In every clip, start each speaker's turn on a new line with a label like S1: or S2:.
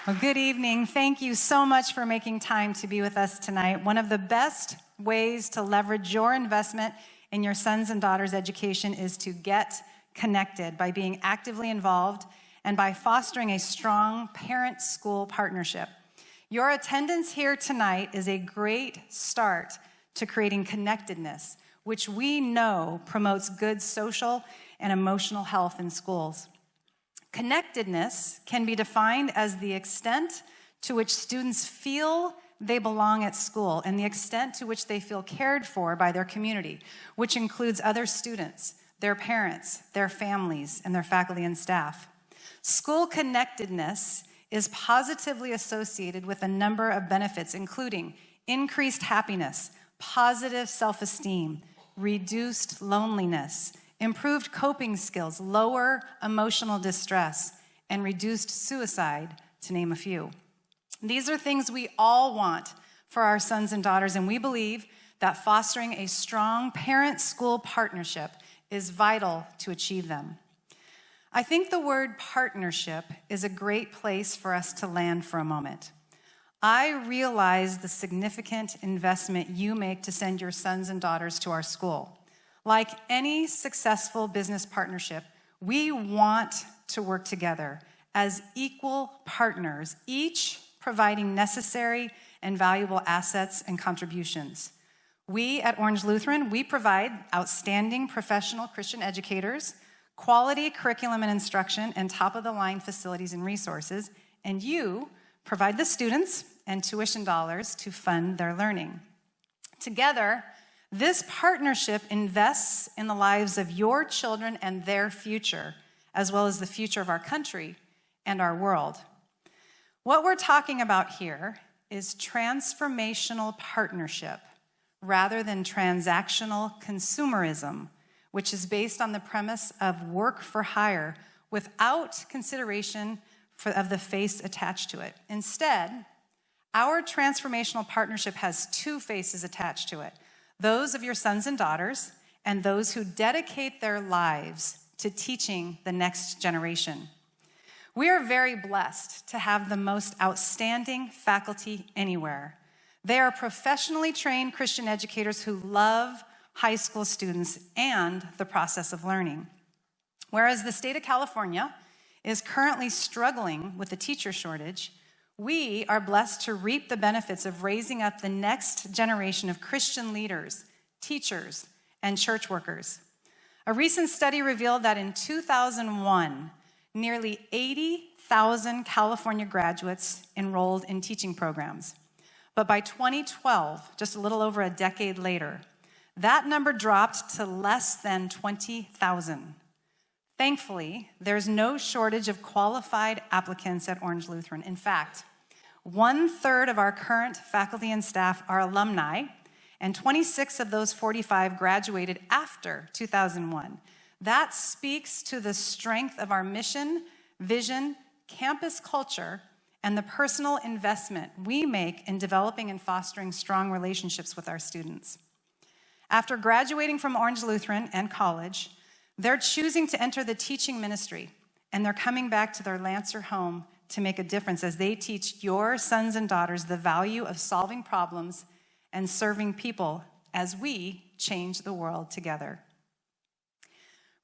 S1: Well, good evening. Thank you so much for making time to be with us tonight. One of the best ways to leverage your investment in your sons and daughters' education is to get connected by being actively involved and by fostering a strong parent-school partnership. Your attendance here tonight is a great start to creating connectedness, which we know promotes good social and emotional health in schools. Connectedness can be defined as the extent to which students feel they belong at school and the extent to which they feel cared for by their community, which includes other students, their parents, their families, and their faculty and staff. School connectedness is positively associated with a number of benefits, including increased happiness, positive self-esteem, reduced loneliness, improved coping skills, lower emotional distress, and reduced suicide, to name a few. These are things we all want for our sons and daughters, and we believe that fostering a strong parent-school partnership is vital to achieve them. I think the word partnership is a great place for us to land for a moment. I realize the significant investment you make to send your sons and daughters to our school. Like any successful business partnership, we want to work together as equal partners, each providing necessary and valuable assets and contributions. We at Orange Lutheran, we provide outstanding professional Christian educators, quality curriculum and instruction, and top-of-the-line facilities and resources, and you provide the students and tuition dollars to fund their learning. Together, this partnership invests in the lives of your children and their future, as well as the future of our country and our world. What we're talking about here is transformational partnership rather than transactional consumerism, which is based on the premise of work for hire without consideration of the face attached to it. Instead, our transformational partnership has two faces attached to it: those of your sons and daughters, and those who dedicate their lives to teaching the next generation. We are very blessed to have the most outstanding faculty anywhere. They are professionally trained Christian educators who love high school students and the process of learning. Whereas the state of California is currently struggling with the teacher shortage, we are blessed to reap the benefits of raising up the next generation of Christian leaders, teachers, and church workers. A recent study revealed that in 2001, nearly 80,000 California graduates enrolled in teaching programs. But by 2012, just a little over a decade later, that number dropped to less than 20,000. Thankfully, there's no shortage of qualified applicants at Orange Lutheran. In fact, 1/3 of our current faculty and staff are alumni, and 26 of those 45 graduated after 2001. That speaks to the strength of our mission, vision, campus culture, and the personal investment we make in developing and fostering strong relationships with our students. After graduating from Orange Lutheran and college, they're choosing to enter the teaching ministry, and they're coming back to their Lancer home to make a difference as they teach your sons and daughters the value of solving problems and serving people as we change the world together.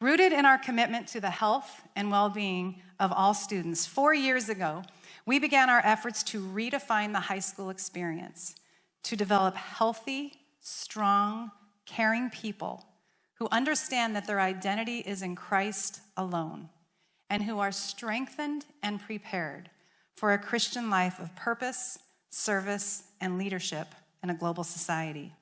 S1: Rooted in our commitment to the health and well-being of all students, 4 years ago, we began our efforts to redefine the high school experience, to develop healthy, strong, caring people who understand that their identity is in Christ alone, and who are strengthened and prepared for a Christian life of purpose, service, and leadership in a global society.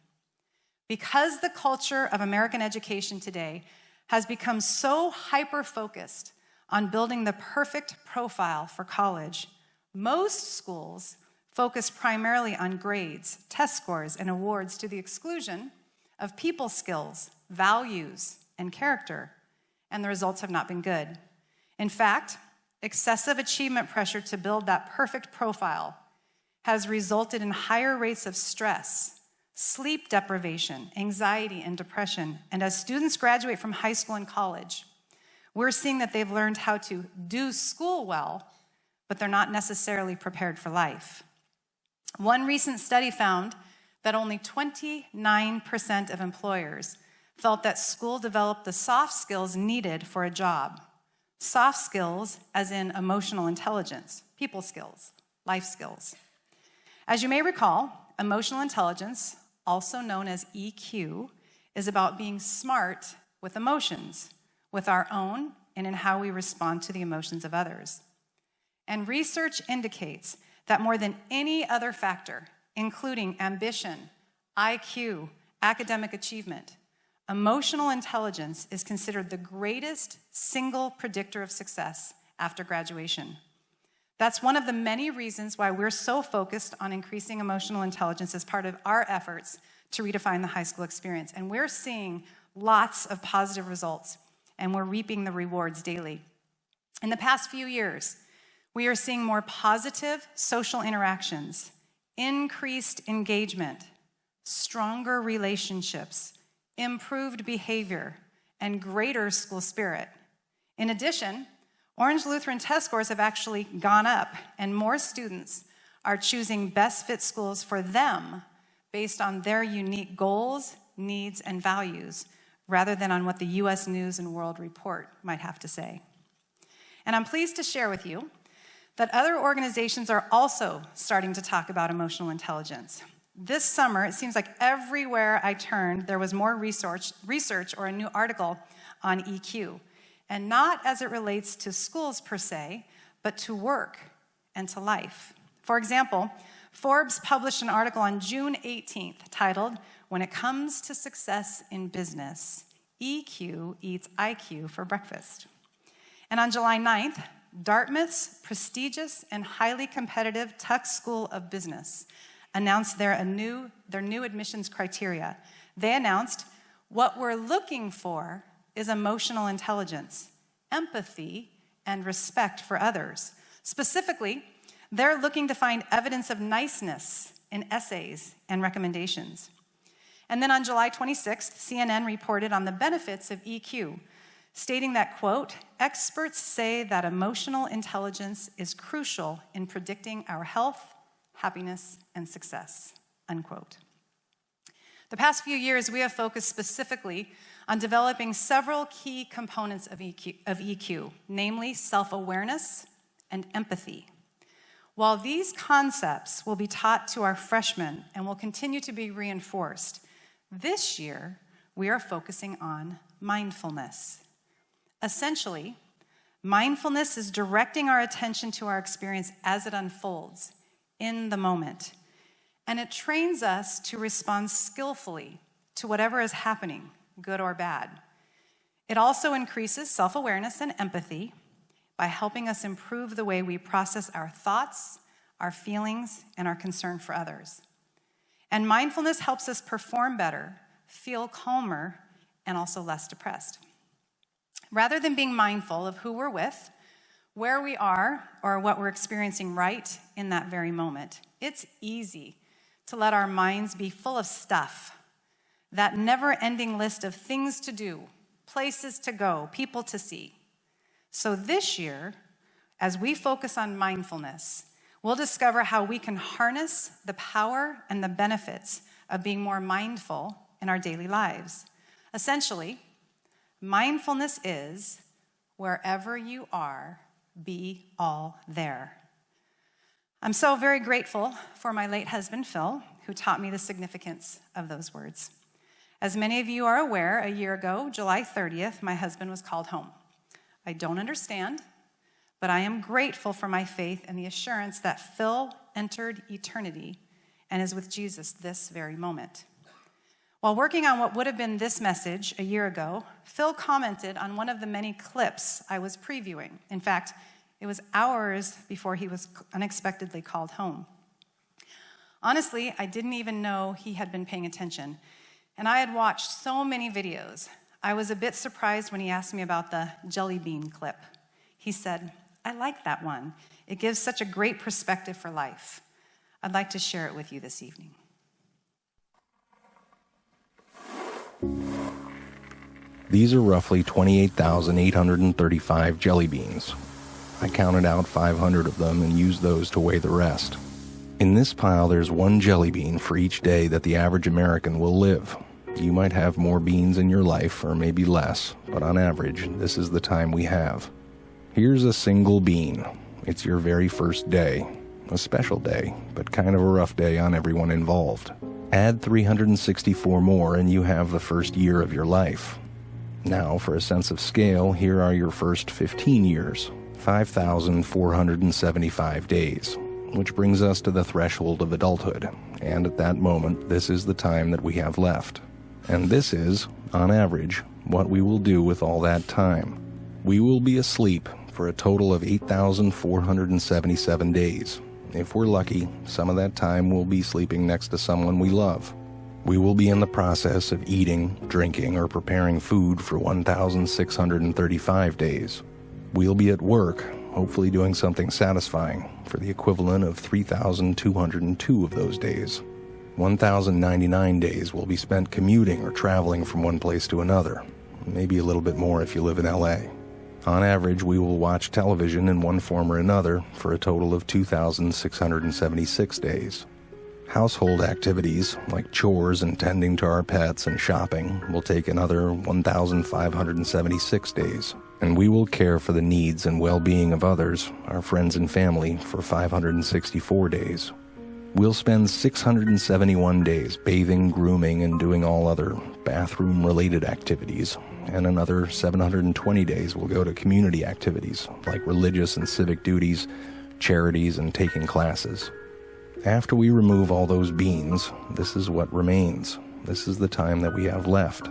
S1: Because the culture of American education today has become so hyper-focused on building the perfect profile for college, most schools focus primarily on grades, test scores, and awards to the exclusion of people skills, values, and character, and the results have not been good. In fact, excessive achievement pressure to build that perfect profile has resulted in higher rates of stress, sleep deprivation, anxiety, and depression. And as students graduate from high school and college, we're seeing that they've learned how to do school well, but they're not necessarily prepared for life. One recent study found that only 29% of employers felt that school developed the soft skills needed for a job. Soft skills as in emotional intelligence, people skills, life skills. As you may recall, emotional intelligence, also known as EQ, is about being smart with emotions, with our own and in how we respond to the emotions of others. And research indicates that more than any other factor, including ambition, IQ, academic achievement, emotional intelligence is considered the greatest single predictor of success after graduation. That's one of the many reasons why we're so focused on increasing emotional intelligence as part of our efforts to redefine the high school experience. And we're seeing lots of positive results, and we're reaping the rewards daily. In the past few years, we are seeing more positive social interactions, increased engagement, stronger relationships, improved behavior, and greater school spirit. In addition, Orange Lutheran test scores have actually gone up, and more students are choosing best fit schools for them based on their unique goals, needs, and values, rather than on what the U.S. News and World Report might have to say. And I'm pleased to share with you that other organizations are also starting to talk about emotional intelligence. This summer, it seems like everywhere I turned, there was more research or a new article on EQ, and not as it relates to schools per se, but to work and to life. For example, Forbes published an article on June 18th titled, "When It Comes to Success in Business, EQ Eats IQ for Breakfast." And on July 9th, Dartmouth's prestigious and highly competitive Tuck School of Business announced their new admissions criteria. They announced, "What we're looking for is emotional intelligence, empathy, and respect for others." Specifically, they're looking to find evidence of niceness in essays and recommendations. And then on July 26th, CNN reported on the benefits of EQ, stating that, quote, "Experts say that emotional intelligence is crucial in predicting our health, happiness, and success," unquote. The past few years, we have focused specifically on developing several key components of EQ, namely self-awareness and empathy. While these concepts will be taught to our freshmen and will continue to be reinforced, this year we are focusing on mindfulness. Essentially, mindfulness is directing our attention to our experience as it unfolds in the moment, and it trains us to respond skillfully to whatever is happening, good or bad. It also increases self-awareness and empathy by helping us improve the way we process our thoughts, our feelings, and our concern for others. And mindfulness helps us perform better, feel calmer, and also less depressed. Rather than being mindful of who we're with, where we are, or what we're experiencing right in that very moment, it's easy to let our minds be full of stuff, that never-ending list of things to do, places to go, people to see. So this year, as we focus on mindfulness, we'll discover how we can harness the power and the benefits of being more mindful in our daily lives. Essentially, mindfulness is wherever you are, be all there. I'm so very grateful for my late husband, Phil, who taught me the significance of those words. As many of you are aware, a year ago, July 30th, my husband was called home. I don't understand, but I am grateful for my faith and the assurance that Phil entered eternity and is with Jesus this very moment. While working on what would have been this message a year ago, Phil commented on one of the many clips I was previewing. In fact, it was hours before he was unexpectedly called home. Honestly, I didn't even know he had been paying attention, and I had watched so many videos. I was a bit surprised when he asked me about the jelly bean clip. He said, "I like that one. It gives such a great perspective for life. I'd like to share it with you this evening."
S2: These are roughly 28,835 jelly beans. I counted out 500 of them and used those to weigh the rest. In this pile, there's one jelly bean for each day that the average American will live. You might have more beans in your life, or maybe less, but on average, this is the time we have. Here's a single bean. It's your very first day. A special day, but kind of a rough day on everyone involved. Add 364 more and you have the first year of your life. Now, for a sense of scale, here are your first 15 years, 5,475 days, which brings us to the threshold of adulthood. And at that moment, this is the time that we have left. And this is, on average, what we will do with all that time. We will be asleep for a total of 8,477 days. If we're lucky, some of that time we'll be sleeping next to someone we love. We will be in the process of eating, drinking, or preparing food for 1,635 days. We'll be at work, hopefully doing something satisfying, for the equivalent of 3,202 of those days. 1,099 days will be spent commuting or traveling from one place to another, maybe a little bit more if you live in LA. On average, we will watch television in one form or another for a total of 2,676 days. Household activities, like chores and tending to our pets and shopping, will take another 1,576 days. And we will care for the needs and well-being of others, our friends and family, for 564 days. We'll spend 671 days bathing, grooming, and doing all other bathroom-related activities, and another 720 days will go to community activities like religious and civic duties, charities, and taking classes. After we remove all those beans, this is what remains. This is the time that we have left.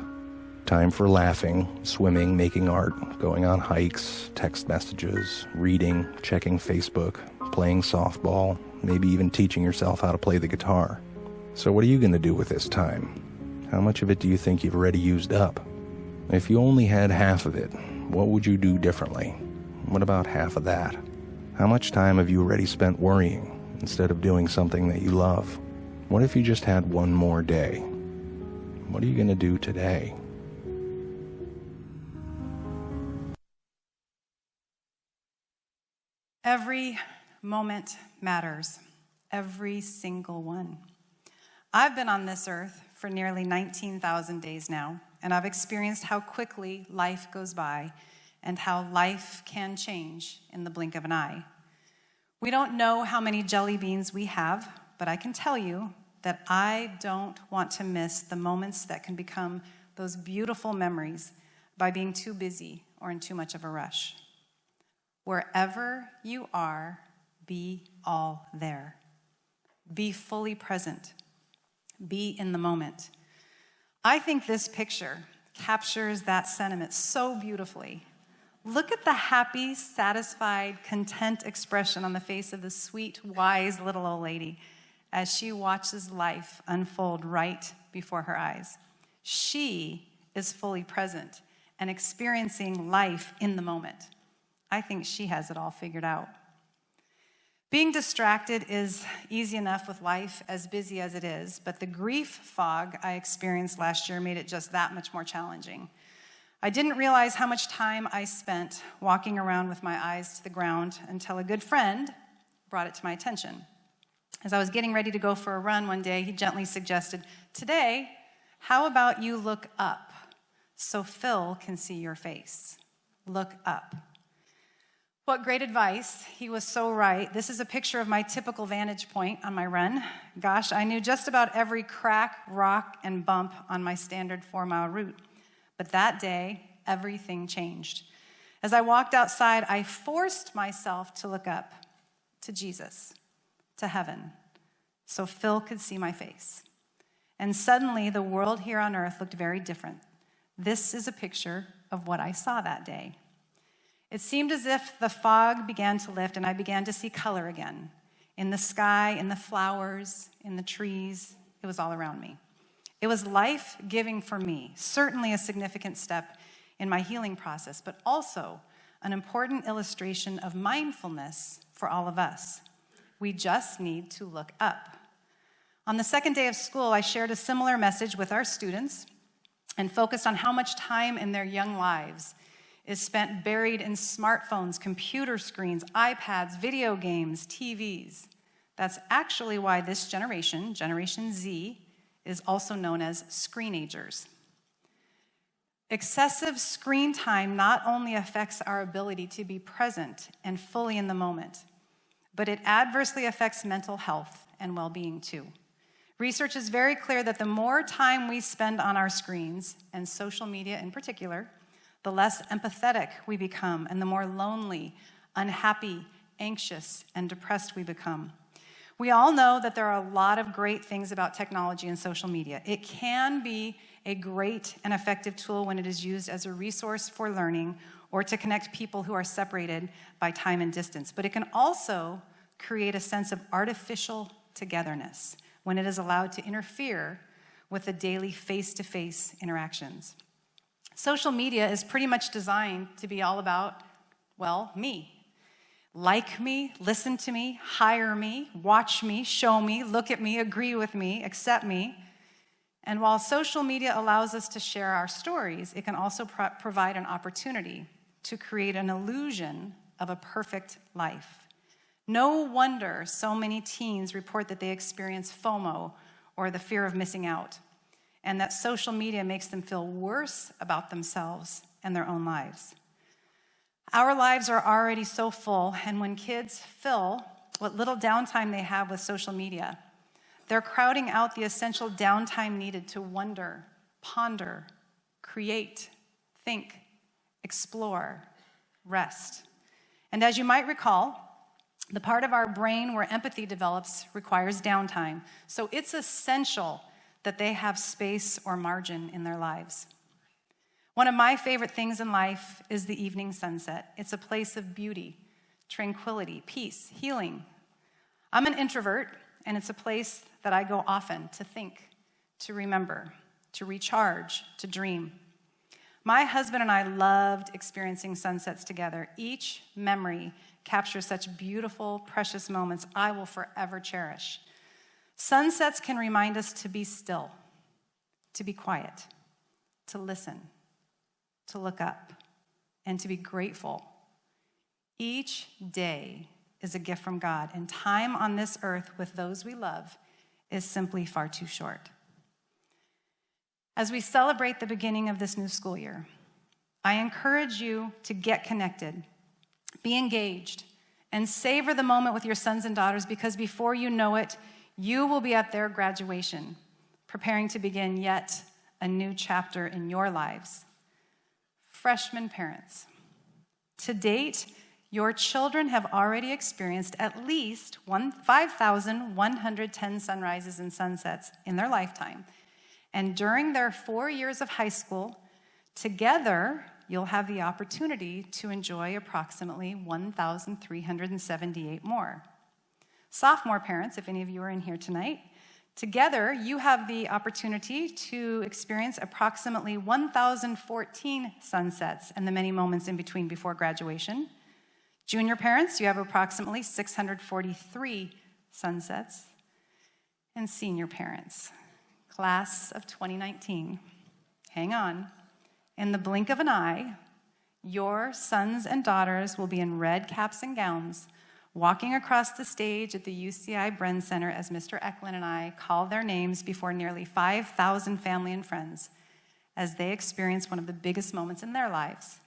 S2: Time for laughing, swimming, making art, going on hikes, text messages, reading, checking Facebook, playing softball, maybe even teaching yourself how to play the guitar. So what are you going to do with this time? How much of it do you think you've already used up? If you only had half of it, what would you do differently? What about half of that? How much time have you already spent worrying instead of doing something that you love? What if you just had one more day? What are you going to do today?
S1: Every moment matters. Every single one. I've been on this earth for nearly 19,000 days now, and I've experienced how quickly life goes by and how life can change in the blink of an eye. We don't know how many jelly beans we have, but I can tell you that I don't want to miss the moments that can become those beautiful memories by being too busy or in too much of a rush. Wherever you are, be all there. Be fully present. Be in the moment. I think this picture captures that sentiment so beautifully. Look at the happy, satisfied, content expression on the face of the sweet, wise little old lady as she watches life unfold right before her eyes. She is fully present and experiencing life in the moment. I think she has it all figured out. Being distracted is easy enough with life, as busy as it is, but the grief fog I experienced last year made it just that much more challenging. I didn't realize how much time I spent walking around with my eyes to the ground until a good friend brought it to my attention. As I was getting ready to go for a run one day, he gently suggested, "Today, how about you look up so Phil can see your face? Look up." What great advice. He was so right. This is a picture of my typical vantage point on my run. Gosh, I knew just about every crack, rock, and bump on my standard 4-mile route. But that day, everything changed. As I walked outside, I forced myself to look up to Jesus, to heaven, so Phil could see my face. And suddenly, the world here on earth looked very different. This is a picture of what I saw that day. It seemed as if the fog began to lift and I began to see color again. In the sky, in the flowers, in the trees, it was all around me. It was life-giving for me, certainly a significant step in my healing process, but also an important illustration of mindfulness for all of us. We just need to look up. On the second day of school, I shared a similar message with our students and focused on how much time in their young lives is spent buried in smartphones, computer screens, iPads, video games, TVs. That's actually why this generation, Generation Z, is also known as screenagers. Excessive screen time not only affects our ability to be present and fully in the moment, but it adversely affects mental health and well-being too. Research is very clear that the more time we spend on our screens, and social media in particular, the less empathetic we become and the more lonely, unhappy, anxious, and depressed we become. We all know that there are a lot of great things about technology and social media. It can be a great and effective tool when it is used as a resource for learning or to connect people who are separated by time and distance. But it can also create a sense of artificial togetherness when it is allowed to interfere with the daily face-to-face interactions. Social media is pretty much designed to be all about, well, me. Like me, listen to me, hire me, watch me, show me, look at me, agree with me, accept me. And while social media allows us to share our stories, it can also provide an opportunity to create an illusion of a perfect life. No wonder so many teens report that they experience FOMO, or the fear of missing out, and that social media makes them feel worse about themselves and their own lives. Our lives are already so full, and when kids fill what little downtime they have with social media, they're crowding out the essential downtime needed to wonder, ponder, create, think, explore, rest. And as you might recall, the part of our brain where empathy develops requires downtime. So it's essential that they have space or margin in their lives. One of my favorite things in life is the evening sunset. It's a place of beauty, tranquility, peace, healing. I'm an introvert, and it's a place that I go often to think, to remember, to recharge, to dream. My husband and I loved experiencing sunsets together. Each memory captures such beautiful, precious moments I will forever cherish. Sunsets can remind us to be still, to be quiet, to listen, to look up, and to be grateful. Each day is a gift from God, and time on this earth with those we love is simply far too short. As we celebrate the beginning of this new school year, I encourage you to get connected, be engaged, and savor the moment with your sons and daughters, because before you know it, you will be at their graduation, preparing to begin yet a new chapter in your lives. Freshman parents, to date, your children have already experienced at least 5,110 sunrises and sunsets in their lifetime. And during their 4 years of high school, together, you'll have the opportunity to enjoy approximately 1,378 more. Sophomore parents, if any of you are in here tonight, together you have the opportunity to experience approximately 1,014 sunsets and the many moments in between before graduation. Junior parents, you have approximately 643 sunsets. And senior parents, class of 2019, hang on. In the blink of an eye, your sons and daughters will be in red caps and gowns, walking across the stage at the UCI Bren Center as Mr. Eklund and I call their names before nearly 5,000 family and friends as they experience one of the biggest moments in their lives.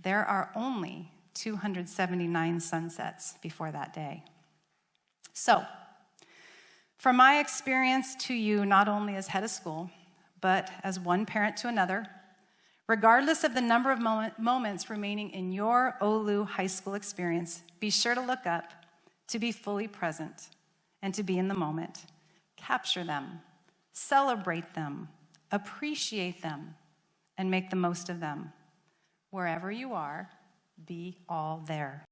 S1: There are only 279 sunsets before that day. So, from my experience to you, not only as head of school, but as one parent to another, regardless of the number of moments remaining in your Olu high school experience, be sure to look up, to be fully present, and to be in the moment. Capture them, celebrate them, appreciate them, and make the most of them. Wherever you are, be all there.